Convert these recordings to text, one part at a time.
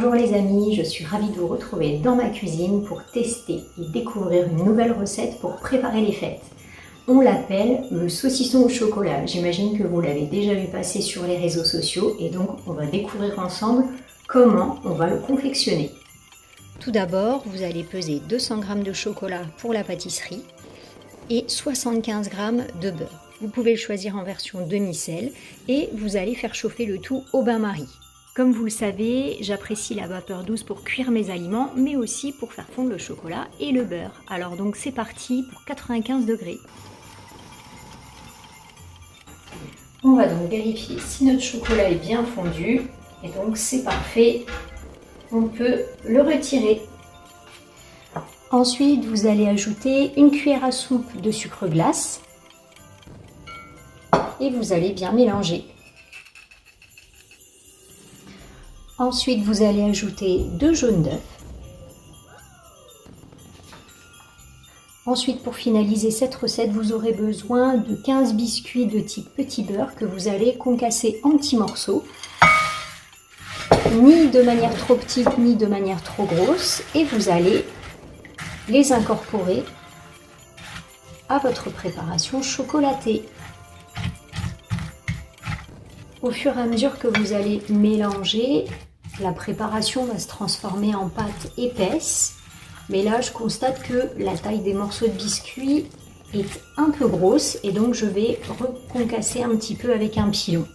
Bonjour les amis, je suis ravie de vous retrouver dans ma cuisine pour tester et découvrir une nouvelle recette pour préparer les fêtes. On l'appelle le saucisson au chocolat. J'imagine que vous l'avez déjà vu passer sur les réseaux sociaux et donc on va découvrir ensemble comment on va le confectionner. Tout d'abord, vous allez peser 200 g de chocolat pour la pâtisserie et 75 g de beurre. Vous pouvez le choisir en version demi-sel et vous allez faire chauffer le tout au bain-marie. Comme vous le savez, j'apprécie la vapeur douce pour cuire mes aliments, mais aussi pour faire fondre le chocolat et le beurre. Alors donc c'est parti pour 95 degrés. On va donc vérifier si notre chocolat est bien fondu. Et donc c'est parfait, on peut le retirer. Ensuite, vous allez ajouter une cuillère à soupe de sucre glace. Et vous allez bien mélanger. Ensuite, vous allez ajouter 2 jaunes d'œufs. Ensuite, pour finaliser cette recette, vous aurez besoin de 15 biscuits de type petit beurre que vous allez concasser en petits morceaux, ni de manière trop petite, ni de manière trop grosse, et vous allez les incorporer à votre préparation chocolatée. Au fur et à mesure que vous allez mélanger, la préparation va se transformer en pâte épaisse. Mais là, je constate que la taille des morceaux de biscuits est un peu grosse et donc je vais reconcasser un petit peu avec un pilon.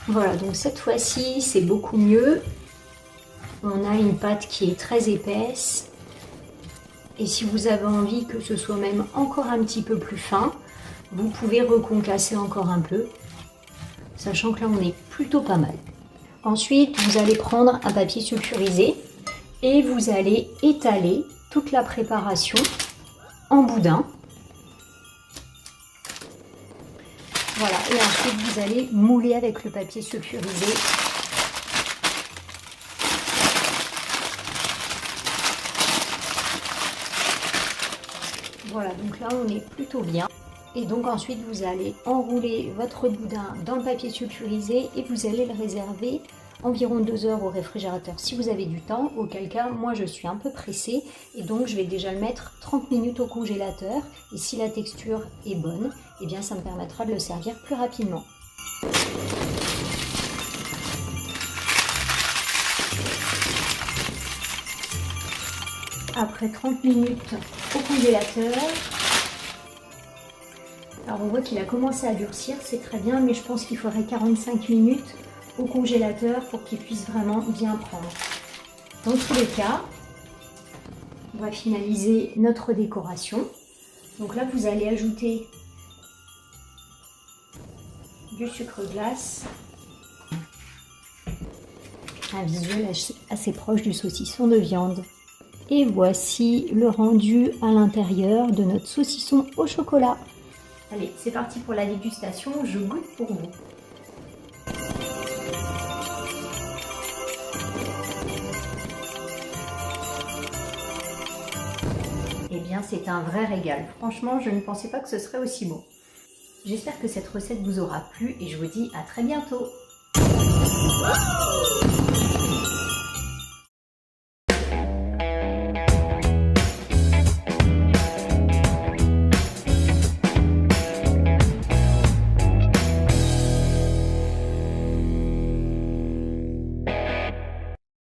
Voilà, donc cette fois-ci, c'est beaucoup mieux. On a une pâte qui est très épaisse. Et si vous avez envie que ce soit même encore un petit peu plus fin, vous pouvez reconcasser encore un peu, sachant que là on est plutôt pas mal. Ensuite, vous allez prendre un papier sulfurisé et vous allez étaler toute la préparation en boudin. Voilà, et ensuite vous allez mouler avec le papier sulfurisé. Voilà, donc là on est plutôt bien. Et donc ensuite vous allez enrouler votre boudin dans le papier sulfurisé et vous allez le réserver environ 2 heures au réfrigérateur si vous avez du temps, auquel cas moi je suis un peu pressée et donc je vais déjà le mettre 30 minutes au congélateur et si la texture est bonne, eh bien ça me permettra de le servir plus rapidement. Après 30 minutes au congélateur, alors on voit qu'il a commencé à durcir, c'est très bien, mais je pense qu'il faudrait 45 minutes au congélateur pour qu'il puisse vraiment bien prendre. Dans tous les cas, on va finaliser notre décoration. Donc là, vous allez ajouter du sucre glace, un visuel assez proche du saucisson de viande. Et voici le rendu à l'intérieur de notre saucisson au chocolat. Allez, c'est parti pour la dégustation, je goûte pour vous. Eh bien, c'est un vrai régal. Franchement, je ne pensais pas que ce serait aussi bon. J'espère que cette recette vous aura plu et je vous dis à très bientôt.